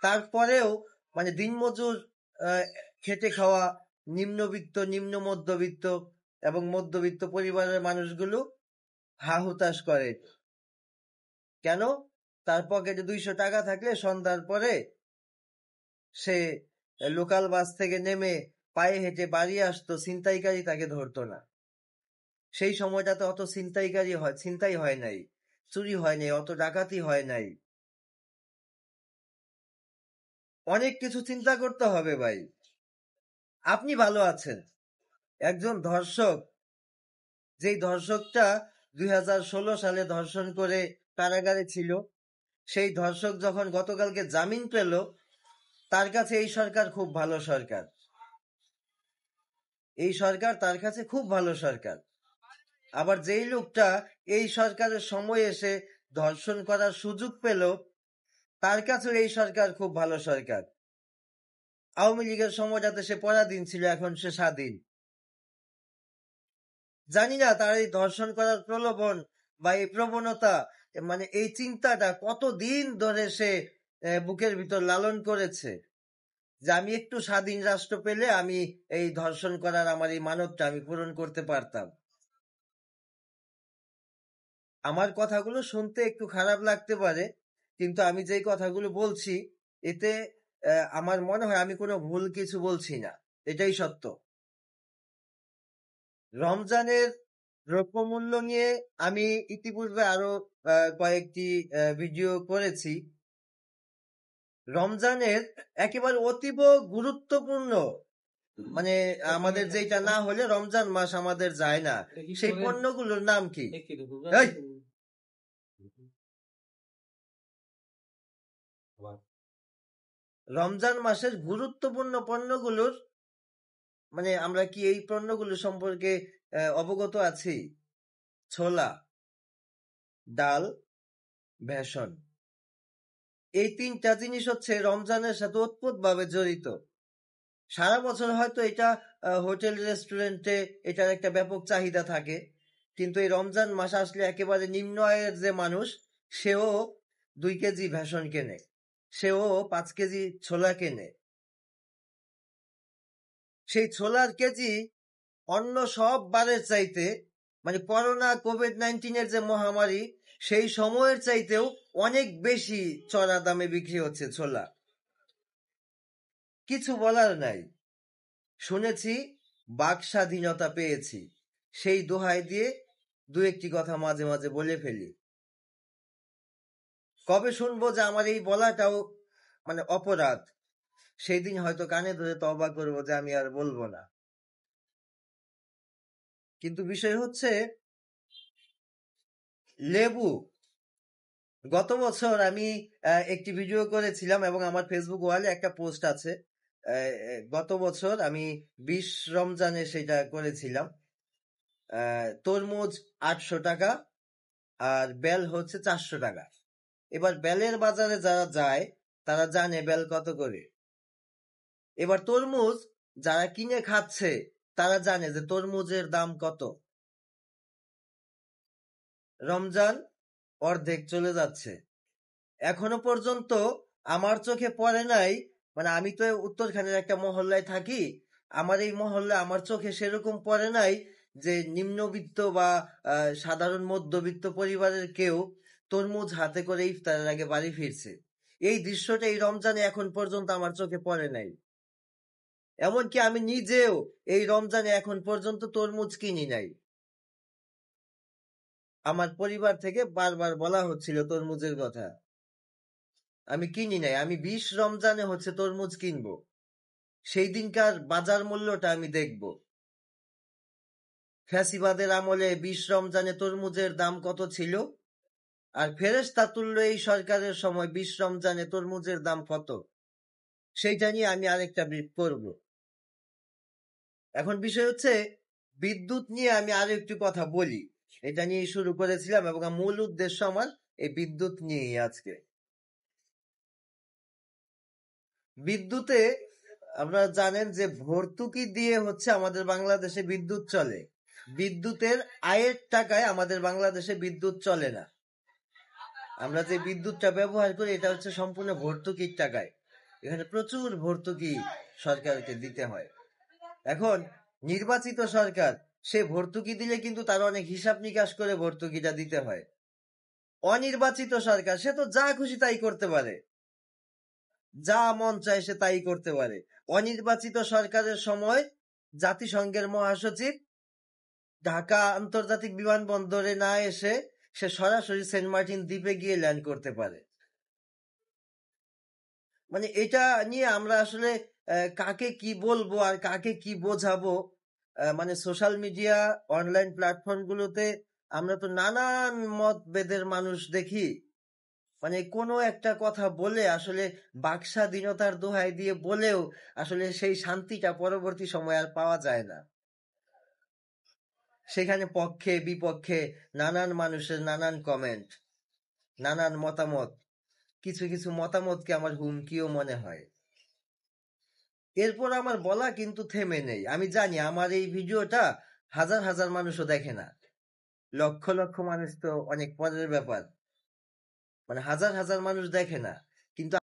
তারপরেও মানে দিনমজুর খেটে খাওয়া নিম্নবিত্ত, নিম্ন মধ্যবিত্ত এবং মধ্যবিত্ত পরিবারের মানুষগুলো হা হুতাশ করে। কেন? তার পকেটে 200 টাকা থাকলে সন্ধ্যার পরে সে লোকাল বাস থেকে নেমে পায়ে হেঁটে বাড়ি আসতো, ছিনতাইকারী তাকে ধরতো না। সেই সময়টাতে অত ছিনতাই হয় নাই, চুরি হয় নাই, অত ডাকাতি হয় নাই। অনেক কিছু চিন্তা করতে হবে ভাই। আপনি ভালো আছেন, একজন ধর্ষক, যেই ধর্ষকটা 2016 সালে ধর্ষণ করে কারাগারে ছিল, সেই ধর্ষক যখন গতকালকে জামিন পেল, তার কাছে এই সরকার খুব ভালো সরকার। এই সরকার তার কাছে খুব ভালো সরকার। আবার যেই লোকটা এই সরকারের সময় এসে ধর্ষণ করার সুযোগ পেল, তার কাছেও এই সরকার খুব ভালো সরকার। আওয়ামী লীগের সময়টাতে সে পরাধীন ছিল, এখন সে স্বাধীন। জানি না তার এই ধর্ষণ করার প্রলোভন বা এই প্রবণতা, মানে এই চিন্তাটা কতদিন ধরে সে বুকের ভিতর লালন করেছে, যে আমি একটু স্বাধীন রাষ্ট্র পেলে আমি এই ধর্ষণ করার আমার এই মানবটা আমি পূরণ করতে পারতাম। আমার কথাগুলো শুনতে একটু খারাপ লাগতে পারে, কিন্তু আমি যেই কথাগুলো বলছি এতে আমার মনে হয় আমি কোনো ভুল কিছু বলছি না, এটাই সত্য। রমজানের দ্রব্যমূল্য নিয়ে আমি ইতিপূর্বে আরো কয়েকটি ভিডিও করেছি। রমজানের একেবারে অতীব গুরুত্বপূর্ণ, মানে আমাদের যেটা না হলে রমজান মাস আমাদের যায় না, সেই পণ্যগুলোর নাম কি? রমজান মাসের গুরুত্বপূর্ণ পণ্যগুলোর মানে আমরা কি এই পণ্যগুলো সম্পর্কে অবগত আছি? ছোলা, ডাল, ভেষণ, এই 3টা জিনিস হচ্ছে রমজানের সাথে ওতপ্রোতভাবে জড়িত। সারা বছর হয়তো এটা হোটেল রেস্টুরেন্টে এটার একটা ব্যাপক চাহিদা থাকে, কিন্তু এই রমজান মাস আসলে একেবারে নিম্ন আয়ের যে মানুষ, সেও 2 কেজি ভেষণ কেনে, সেও 5 কেজি ছোলা কেনে। সেই ছোলার কেজি অন্য সব বারের চাইতে, মানে করোনা কোভিড-19 যে মহামারী, সেই সময়ের চাইতেও অনেক বেশি চড়া দামে বিক্রি হচ্ছে ছোলা। কিছু বলার নাই। শুনেছি বাক স্বাধীনতা পেয়েছি, সেই দোহাই দিয়ে 2-1টি কথা মাঝে মাঝে বলে ফেলি। কবে শুনবো যে আমার এই বলাটাও মানে অপরাধ, সেই দিন হয়তো কানে ধরে তওবা করবো যে আমি আর বলবো না। কিন্তু বিষয় হচ্ছে লেবু, গত বছর আমি একটি ভিডিও করেছিলাম এবং আমার ফেসবুক ওয়ালে একটা পোস্ট আছে। গত বছর আমি 20 রমজানে সেটা করেছিলাম। তরমুজ 800 টাকা আর বেল হচ্ছে 400 টাকা। এবার বেলের বাজারে যারা যায় তারা জানে বেল কত করে। এবার তরমুজ যারা কিনে খাচ্ছে তারা জানে যে তরমুজের দাম কত। রমজান অর্ধেক চলে যাচ্ছে, এখনো পর্যন্ত আমার চোখে পড়ে নাই, মানে আমি তো উত্তরখানের একটা মহল্লায় থাকি, আমার এই মহল্লায় আমার চোখে সেরকম পড়ে নাই যে নিম্নবিত্ত বা সাধারণ মধ্যবিত্ত পরিবারের কেউ তরমুজ হাতে করে ইফতারের আগে বাড়ি ফিরছে। এই দৃশ্যটা এই রমজানে এখন পর্যন্ত আমার চোখে পড়ে নাই। এমনকি আমি নিজেও এই রমজানে এখন পর্যন্ত তরমুজ কিনি নাই। আমার পরিবার থেকে বারবার বলা হচ্ছিল তরমুজের কথা, আমি কিনি নাই। আমি 20 রমজানে হচ্ছে তরমুজ কিনবো, সেই দিনকার বাজার মূল্যটা আমি দেখব। ফ্যাসিবাদের আমলে 20 রমজানে তরমুজের দাম কত ছিল, আর ফেরেশতা তুল্য এই সরকারের সময় 20 রমজানে তরমুজের দাম কত, সেইটা নিয়ে আমি আরেকটা ব্রিফ করব। এখন বিষয় হচ্ছে বিদ্যুৎ নিয়ে আমি আরো একটু কথা বলি, এটা নিয়ে শুরু করেছিলাম এবং মূল উদ্দেশ্য আমার এই বিদ্যুৎ নিয়েই আজকে। বিদ্যুতে আপনারা জানেন যে ভর্তুকি দিয়ে হচ্ছে আমাদের বাংলাদেশে বিদ্যুৎ চলে। বিদ্যুতের আয়ের টাকায় আমাদের বাংলাদেশে বিদ্যুৎ চলে না। আমরা যে বিদ্যুৎটা ব্যবহার করি এটা হচ্ছে সম্পূর্ণ ভর্তুকির টাকায়। এখানে প্রচুর ভর্তুকি সরকারকে দিতে হয়। এখন নির্বাচিত সরকার, সে ভর্তুকি দিলে কিন্তু তার অনেক হিসাব নিকাশ করে ভর্তুকিটা দিতে হয়। অনির্বাচিত সরকার, সে তো যা খুশি তাই করতে পারে, যা মন চায় সে তাই করতে পারে। অনির্বাচিত সরকারের সময় জাতিসংঘের মহাসচিব ঢাকা আন্তর্জাতিক বিমানবন্দরে না এসে সে সরাসরি সেন্ট মার্টিন দ্বীপে গিয়ে ল্যান্ড করতে পারে। মানে এটা নিয়ে আমরা আসলে কাকে কি বলবো আর কাকে কি বোঝাবো, মানে সোশ্যাল মিডিয়া, অনলাইন প্ল্যাটফর্ম গুলোতে আমরা তো নানান মতভেদের মানুষ দেখি। মানে কোনো একটা কথা বলে আসলে বাকস্বাধীনতার দোহাই দিয়ে বলেও আসলে সেই শান্তিটা পরবর্তী সময় আর পাওয়া যায় না। সেখানে পক্ষে বিপক্ষে নানান মানুষের নানান কমেন্ট, নানান মতামত। কিছু কিছু মতামতকে আমার হুমকিও মনে হয়। এরপর আমার বলা কিন্তু থেমে নেই। আমি জানি আমার এই ভিডিওটা হাজার হাজার মানুষও দেখে না, লক্ষ লক্ষ মানুষ তো অনেক পরের ব্যাপার, মানে হাজার হাজার মানুষ দেখে না, কিন্তু